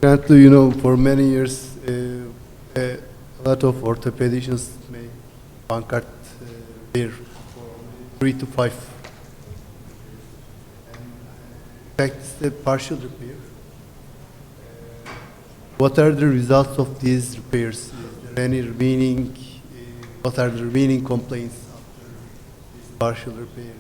Currently, you know, for many years, a lot of orthopedicians make Bankart repair for 3 to 5. In fact, it's a partial repair. What are the results of these repairs? Is there any remaining? What are the remaining complaints after this partial repair?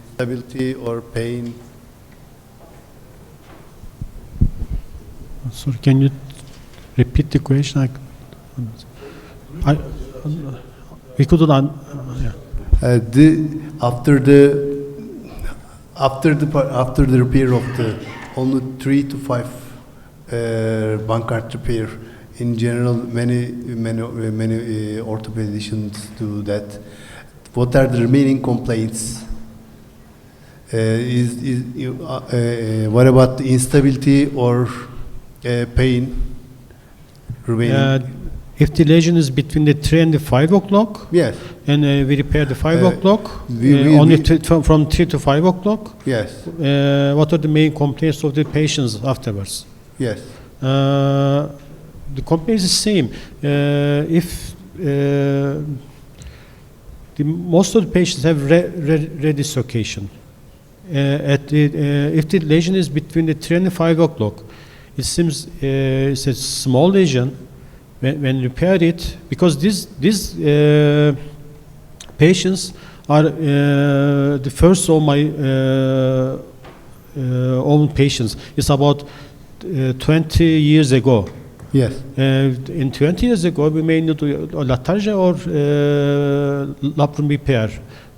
Instability or pain? Sorry, can you repeat the question? We couldn't. After the repair of the only 3 to 5 Bankart repair, in general, many orthopedicians do that. What are the remaining complaints? What about instability or pain remaining? If the lesion is between the 3 and the 5 o'clock, Yes. and we repair the 5 o'clock, from 3 to 5 o'clock, Yes. what are the main complaints of the patients afterwards? Yes. The complaint is the same. Most of the patients have redislocation. If the lesion is between the 3 and the 5 o'clock, it seems it's a small lesion. When repair it, because these patients are the first of my own patients. It's about 20 years ago. Yes. In 20 years ago, we mainly do latarja or labrum repair,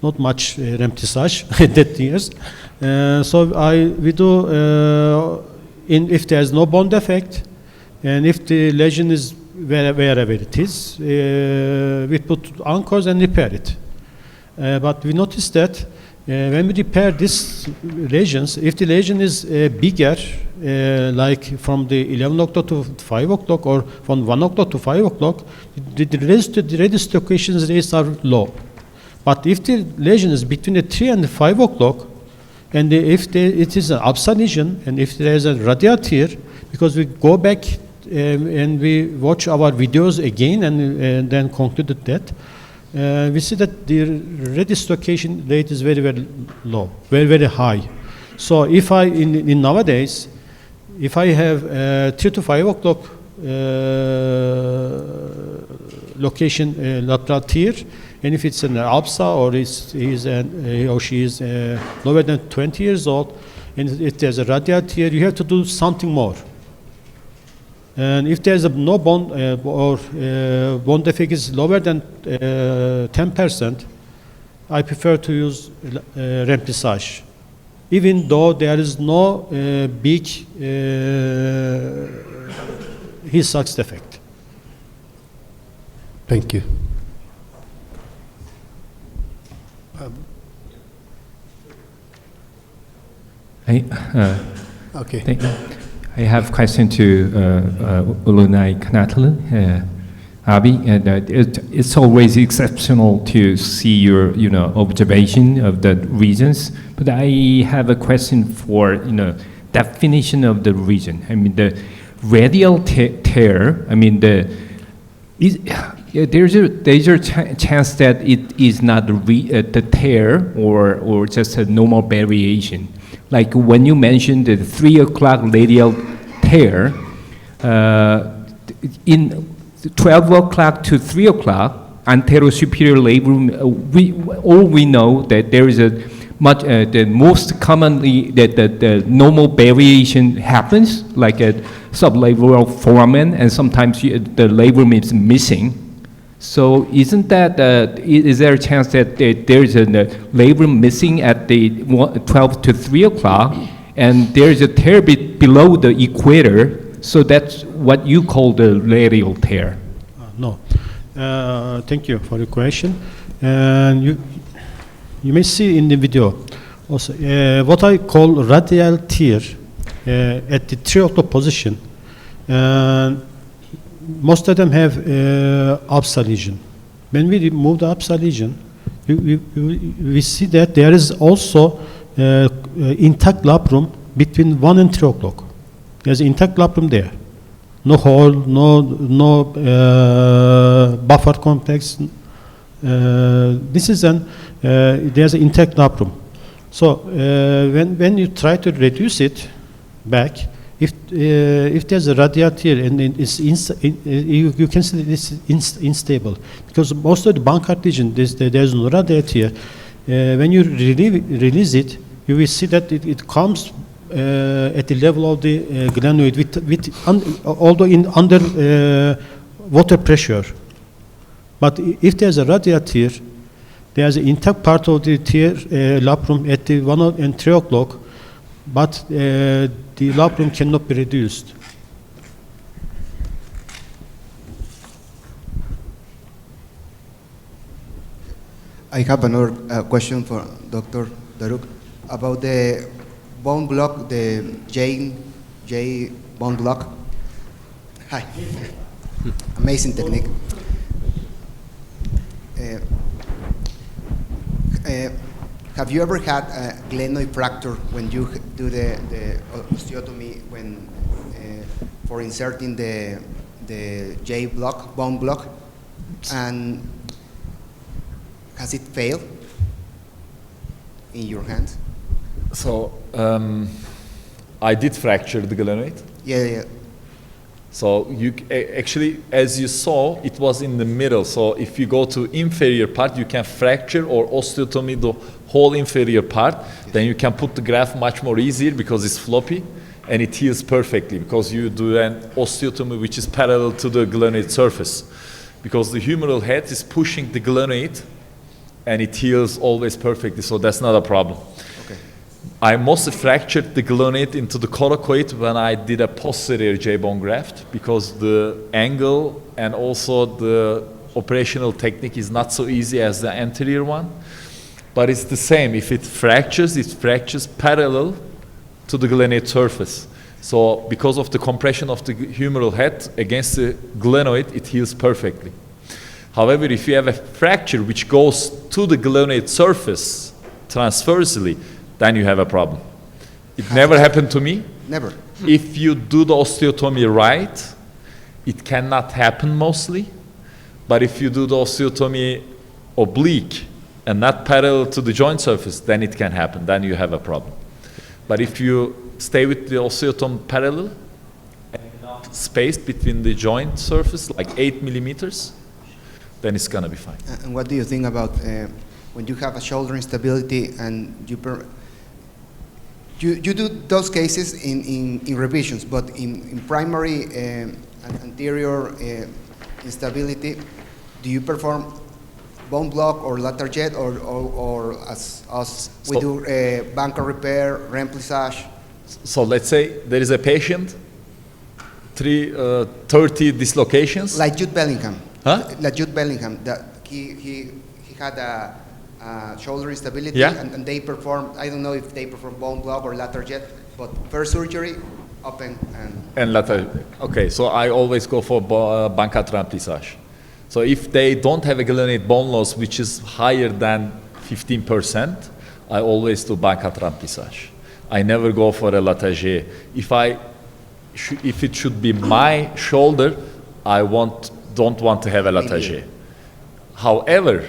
not much remplissage at that years. So we do if there is no bone defect, and if the lesion is wherever it is, we put anchors and repair it. But we noticed that when we repair these lesions, if the lesion is bigger, like from the 11 o'clock to 5 o'clock or from 1 o'clock to 5 o'clock, the redislocation rates are low. But if the lesion is between the 3 and the 5 o'clock, and if it is an abscess lesion, and if there is a radial tear, because we go back and we watch our videos again and then concluded that, we see that the redislocation rate is very, very low, very, very high. So if in nowadays, if I have 3 to 5 o'clock location lateral tear, and if it's an abscess or he or she is lower than 20 years old, and if there's a radial tear, you have to do something more. And if there's no bone or bone defect is lower than 10%, I prefer to use remplissage, even though there is no big Hill-Sachs defect. Thank you. Okay. Thank you. I have a question to Ulunay Kanatlı, Abi, and it's always exceptional to see your, observation of the regions. But I have a question for, definition of the region. I mean, the radial tear. I mean, there's a chance that it is not the tear or just a normal variation. Like when you mentioned the 3 o'clock radial tear, in 12 o'clock to 3 o'clock, anterosuperior labrum, we know that there is the most commonly that the normal variation happens, like a sublabral foramen, and sometimes the labrum is missing. So isn't that, is there a chance that there's a labrum missing at the 12 to 3 o'clock, and there's a tear below the equator, so that's what you call the radial tear? No. Thank you for the question. And you may see in the video also what I call radial tear at the 3 o'clock position. Most of them have abscess lesion. When we remove the abscess lesion, we see that there is also intact labrum between 1 and 3 o'clock. There's intact labrum there. No hole, no buffer complex. This is there's an intact labrum. So when you try to reduce it back, if there's a radiator and it's you can see this is unstable, because most of the Bankart region there's no radiator. When you release it, you will see that it comes at the level of the glenoid although under water pressure. But if there's a radiator, there's an intact part of the labrum at the 1 and 3 o'clock, but the labrum cannot be reduced. I have another question for Dr. Daruk about the bone block, the J bone block. Hi. Amazing technique. Have you ever had a glenoid fracture when you do the osteotomy when for inserting the J block, bone block, and has it failed in your hands? So I did fracture the glenoid. Yeah. So you actually, as you saw, it was in the middle. So if you go to inferior part, you can fracture or osteotomy the whole inferior part. Yes. Then you can put the graft much more easier because it's floppy and it heals perfectly because you do an osteotomy which is parallel to the glenoid surface. Because the humeral head is pushing the glenoid and it heals always perfectly, so that's not a problem. Okay. I mostly fractured the glenoid into the coracoid when I did a posterior J-bone graft because the angle and also the operational technique is not so easy as the anterior one. But it's the same. If it fractures parallel to the glenoid surface. So because of the compression of the humeral head against the glenoid, it heals perfectly. However, if you have a fracture which goes to the glenoid surface transversely, then you have a problem. It never happened to me. Never. If you do the osteotomy right, it cannot happen mostly. But if you do the osteotomy oblique and not parallel to the joint surface, then it can happen. Then you have a problem. But if you stay with the osteotomy parallel and enough space between the joint surface, like 8 millimeters, then it's going to be fine. And what do you think about when you have a shoulder instability and you do those cases in revisions, but in primary and anterior instability, do you perform bone block or lateral jet or as we do Bankart repair, remplissage? So let's say there is a patient, 30 dislocations. Like Jude Bellingham. Huh? Like Jude Bellingham, that he had a shoulder instability, Yeah. and they performed, I don't know if they performed bone block or lateral jet, but first surgery, open And lateral. Okay, so I always go for Bankart remplissage. So if they don't have a glenoid bone loss which is higher than 15%, I always do Bankart remplissage. I never go for a latager. If it should be my shoulder, I don't want to have a latager. However,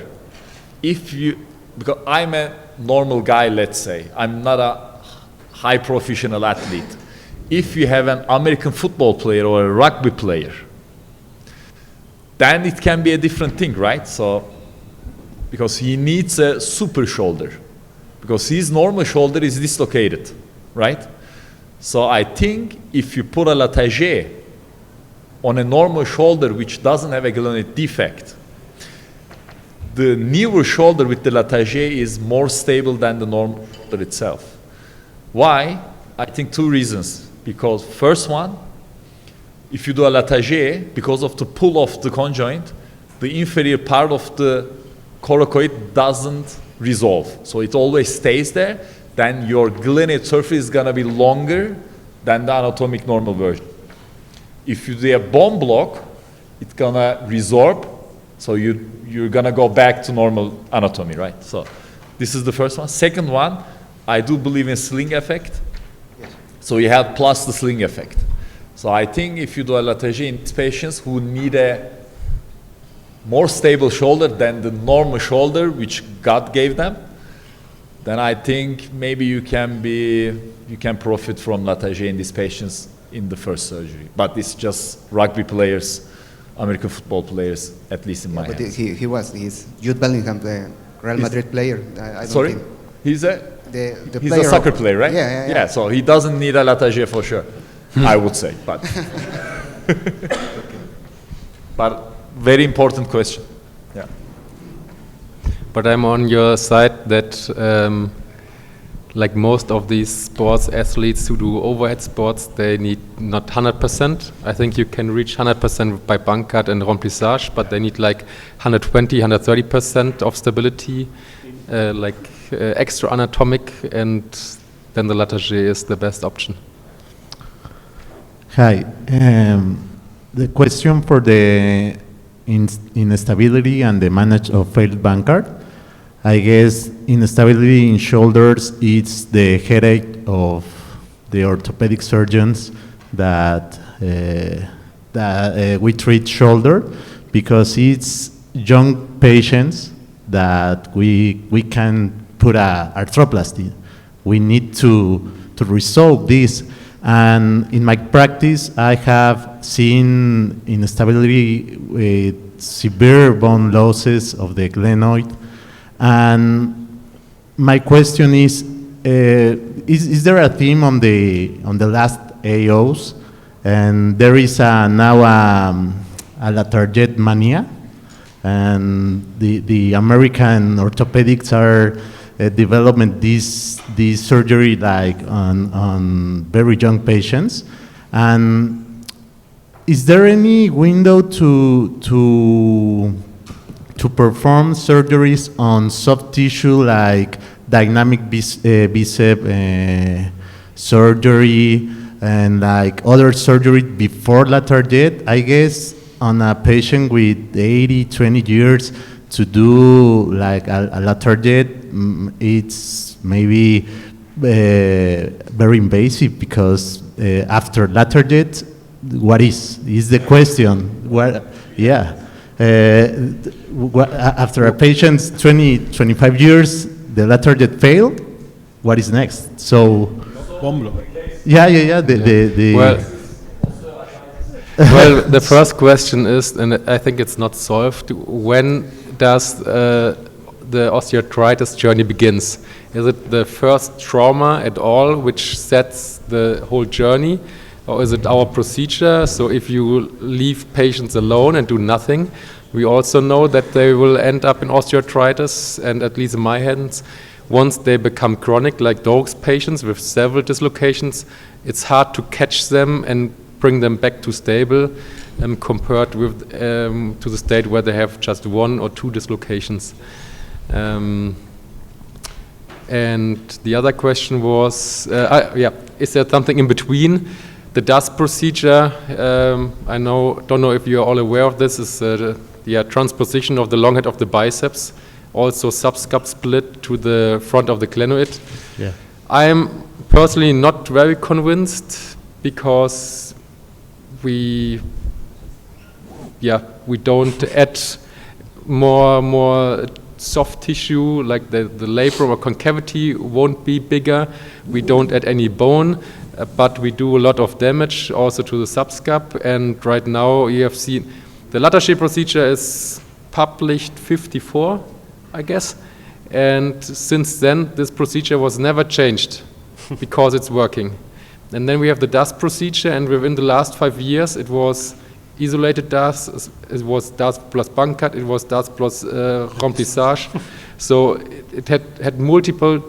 because I'm a normal guy, let's say, I'm not a high professional athlete. If you have an American football player or a rugby player, then it can be a different thing, right? So, because he needs a super shoulder, because his normal shoulder is dislocated, right? So I think if you put a latager on a normal shoulder which doesn't have a glenoid defect, the newer shoulder with the latager is more stable than the normal shoulder itself. Why? I think 2 reasons. Because first one, if you do a latager, because of the pull of the conjoint, the inferior part of the coracoid doesn't resolve. So it always stays there. Then your glenoid surface is going to be longer than the anatomic normal version. If you do a bone block, it's going to resorb. So you're going to go back to normal anatomy, right? So this is the first one. Second one, I do believe in sling effect. Yes. So you have plus the sling effect. So I think if you do a Latarjet in patients who need a more stable shoulder than the normal shoulder which God gave them, then I think maybe you can profit from Latarjet in these patients in the first surgery. But it's just rugby players, American football players, at least in my But hands. he's Jude Bellingham, the Real Madrid player. I don't Sorry? think. He's a Player soccer of- player, right? Yeah. So he doesn't need a Latarjet for sure, I would say. But, but very important question. Yeah. But I'm on your side that like most of these sports athletes who do overhead sports, they need not 100%. I think you can reach 100% by Bankart and remplissage, but they need like 120, 130% of stability, extra anatomic, and then the Latarjet is the best option. Hi. The question for the instability and the management of failed Bankart. I guess instability in shoulders is the headache of the orthopedic surgeons that we treat shoulder, because it's young patients that we can put a arthroplasty. We need to resolve this. And in my practice, I have seen instability with severe bone losses of the glenoid. And my question is there a theme on the last AOs? And there is now a Latarjet mania, and the American orthopedics are developing this surgery like on very young patients. And is there any window to perform surgeries on soft tissue like dynamic bicep surgery and like other surgery before Latarjet? I guess on a patient with 80, 20 years to do like a Latarjet, it's maybe very invasive, because after Latarjet, what is the question? What, yeah. After a patient's 20, 25 years, the Latarjet failed, what is next? So, yeah. Well, the first question is, and I think it's not solved, when does the osteoarthritis journey begins? Is it the first trauma at all which sets the whole journey? Or is it our procedure? So if you leave patients alone and do nothing, we also know that they will end up in osteoarthritis, and at least in my hands, once they become chronic, like those patients with several dislocations, it's hard to catch them and bring them back to stable, compared with to the state where they have just one or two dislocations. And the other question was, is there something in between? The DAS procedure, I don't know if you're all aware of this, is the transposition of the long head of the biceps, also subscap split to the front of the glenoid. Yeah. I'm personally not very convinced, because we don't add more soft tissue, like the labrum or concavity won't be bigger. We don't add any bone, but we do a lot of damage also to the subscap. And right now you have seen the Latarjet procedure is published 54, I guess. And since then, this procedure was never changed because it's working. And then we have the DAS procedure, and within the last 5 years, it was isolated DAS, it was DAS plus Bankart, it was DAS plus remplissage. So it had multiple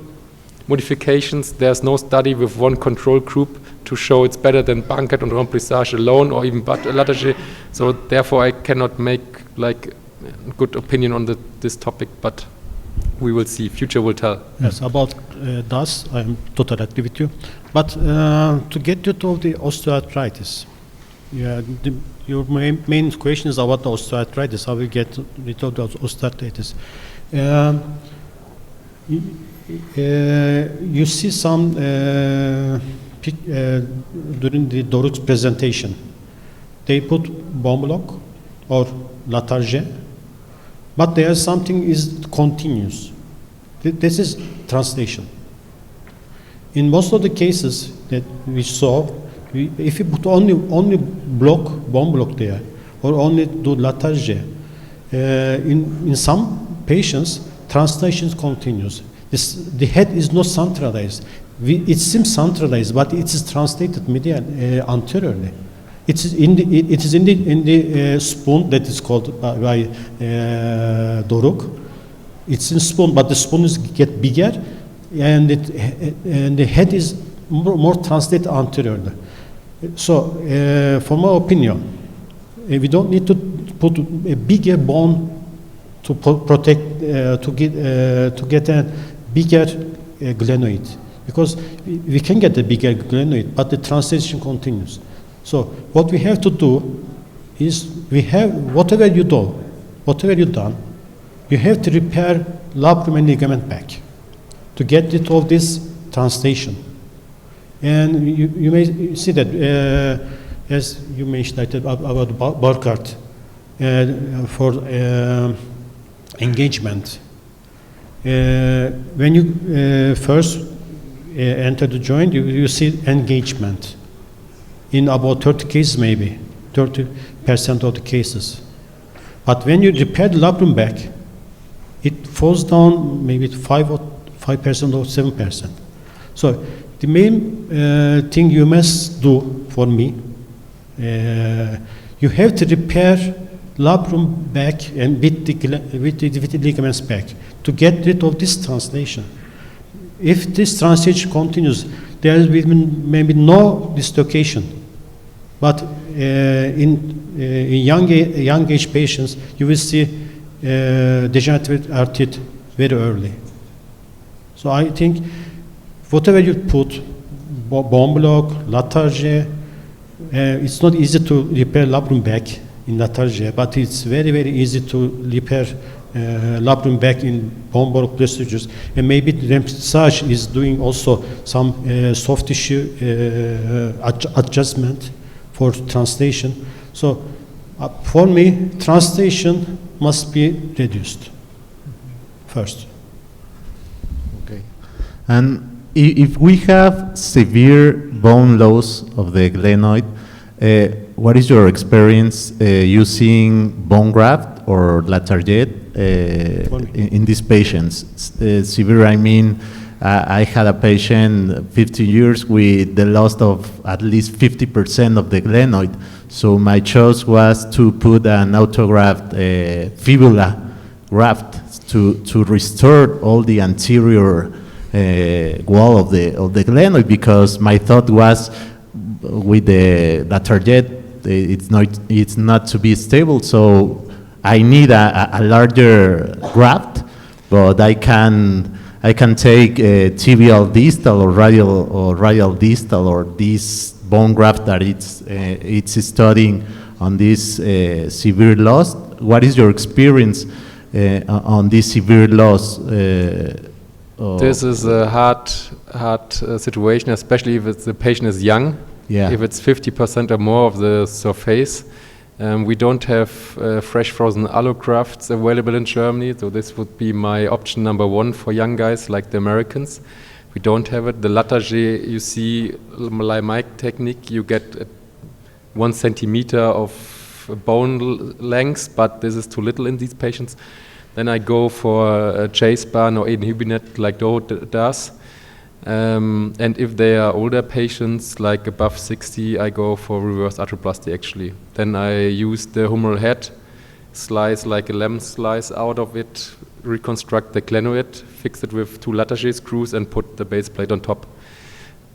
modifications. There's no study with one control group to show it's better than Bankart and remplissage alone, or even Latarjet. So therefore, I cannot make like a good opinion on this topic, but we will see. Future will tell. Yes, about DAS, I'm totally agree with you. But to get you to the osteoarthritis, your main question is about the osteoarthritis. How we get rid of the osteoarthritis? You see some during the Doruk's presentation, they put bone block or latarje, but there is something is continuous. This is translation. In most of the cases that we saw, if you put only bone block there, or only do latarje, in some patients, translation continues. The head is not centralized. It seems centralized, but it is translated anteriorly. It is in the spoon that is called by Doruk. It's in spoon, but the spoon is get bigger, and the head is more translated anteriorly. So, for my opinion, we don't need to put a bigger bone to protect to get a bigger glenoid, because we can get a bigger glenoid, but the translation continues. So what we have to do is whatever you've done, you have to repair labrum and ligament back to get rid of this translation. And you may see that as you mentioned about Burkhardt for engagement. When you first enter the joint, you see engagement in about 30 cases, maybe 30% of the cases. But when you repair the labrum back, it falls down maybe 5% or 7%. So the main thing you must do for me, you have to repair labrum back and with the ligaments back to get rid of this translation. If this translation continues, there will be maybe no dislocation. But in young age patients, you will see degenerative arthritis very early. So I think whatever you put, bone block, latarje, it's not easy to repair labrum back in latarje, but it's very, very easy to repair labrum back in bone block procedures. And maybe the massage is doing also some soft tissue adjustment for translation. So for me, translation must be reduced first. Okay. And if we have severe bone loss of the glenoid, what is your experience using bone graft or latarjet in these patients? Severe, I mean, I had a patient 15 years with the loss of at least 50% of the glenoid. So my choice was to put an autograft fibula graft to restore all the anterior wall of the glenoid, because my thought was with the latarjet it's not to be stable, so I need a larger graft, but I can take tibial distal or radial distal, or this bone graft that it's studying on this severe loss. What is your experience on this severe loss? This is a hard situation, especially if the patient is young. Yeah. If it's 50% or more of the surface. We don't have fresh frozen allografts available in Germany, so this would be my option number one for young guys like the Americans. We don't have it. The latarjet, you see, like my technique, you get 1 centimeter of bone length, but this is too little in these patients. Then I go for a J-span or inhibinet like Do does. And if they are older patients, like above 60, I go for reverse arthroplasty actually. Then I use the humeral head, slice like a lemon slice out of it, reconstruct the glenoid, fix it with 2 latarjet screws and put the base plate on top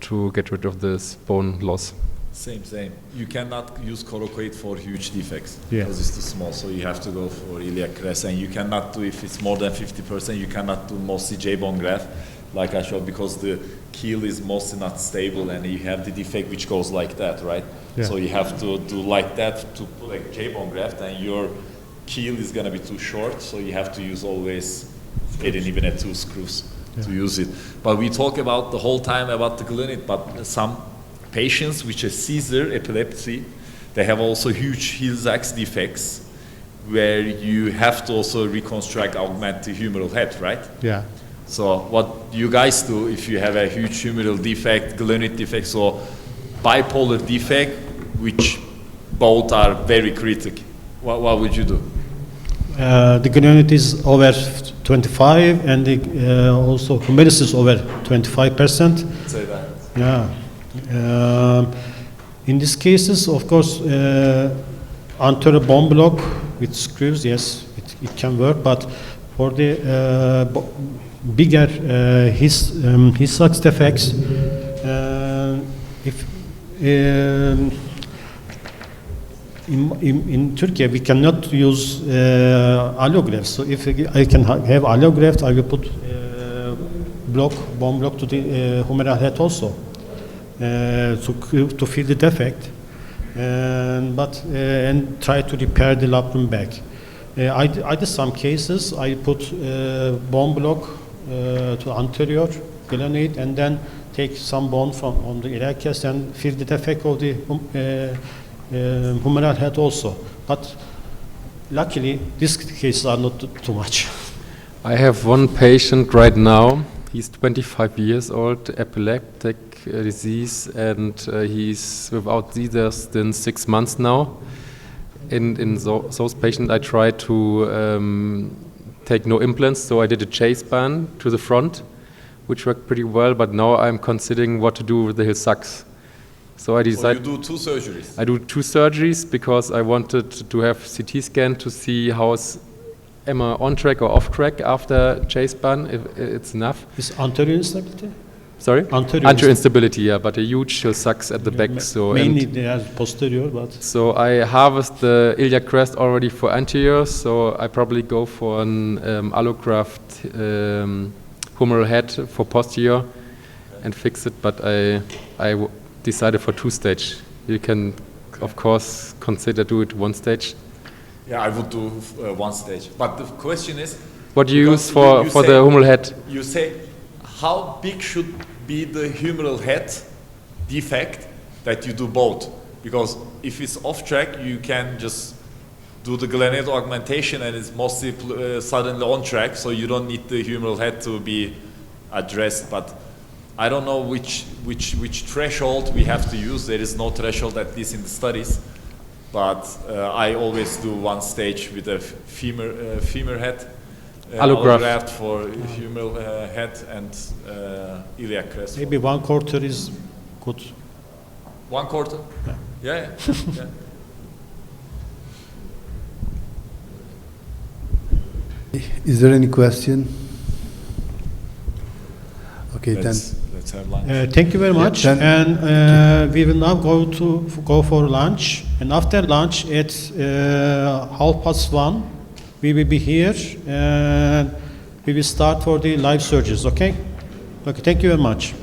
to get rid of this bone loss. Same. You cannot use coracoid for huge defects Yeah. because it's too small, so you have to go for iliac crest, and you cannot do, if it's more than 50%, you cannot do mostly J-bone graft, like I showed, because the keel is mostly not stable and you have the defect which goes like that, right? Yeah. So you have to do like that to put a J-bone graft, and your keel is going to be too short, so you have to use always 8 inhibited 2 screws to use it. But we talk about the whole time about the glenoid, but some patients with a seizure epilepsy, they have also huge Hill-Sachs defects where you have to also reconstruct, augment the humeral head, right? Yeah. So what do you guys do if you have a huge humeral defect, glenoid defect, so bipolar defect, which both are very critical? What would you do? The glenoid is over 25 and the, also humerus is over 25%. Say that. Yeah. In these cases, of course, anterior bone block with screws, yes, it can work, but for the bigger Hill-Sachs defects, if in Turkey we cannot use allografts, so if I can have allograft, I will put bone block to the humeral head also to fill the defect, and try to repair the labrum back. I did some cases. I put bone block to anterior glenoid and then take some bone from on the iliacus and fill the defect of the humeral head also. But luckily, these cases are not too much. I have one patient right now. He's 25 years old, epileptic disease, and he's without seizures since 6 months now. In those patients, I tried to take no implants, so I did a chase band to the front, which worked pretty well, but now I'm considering what to do with the Hill-Sachs. So I decided... So you do 2 surgeries? I do 2 surgeries because I wanted to have CT scan to see am I on track or off track after chase band, if it's enough. Is anterior instability? Sorry? Anterior instability, yeah, but a huge Hill-Sachs at the back. So mainly they are posterior, but... So I harvest the iliac crest already for anterior, so I probably go for an allograft humeral head for posterior and fix it, but I decided for 2-stage. You can, of course, consider do it 1 stage. Yeah, I would do 1 stage. But the question is... What do you use for the humeral head? You say, how big should be the humeral head defect that you do both? Because if it's off track, you can just do the glenoid augmentation and it's mostly suddenly on track, so you don't need the humeral head to be addressed. But I don't know which threshold we have to use. There is no threshold, at least in the studies. But I always do 1 stage with a femur head, allograft for humeral head and iliac crest. Maybe 1/4 is good. 1/4? Yeah. Yeah. Is there any question? Okay, Let's have lunch. Thank you very much. then- And we will now go for lunch. And after lunch at 1:30, we will be here and we will start for the live surgeries. Okay. Okay. Thank you very much.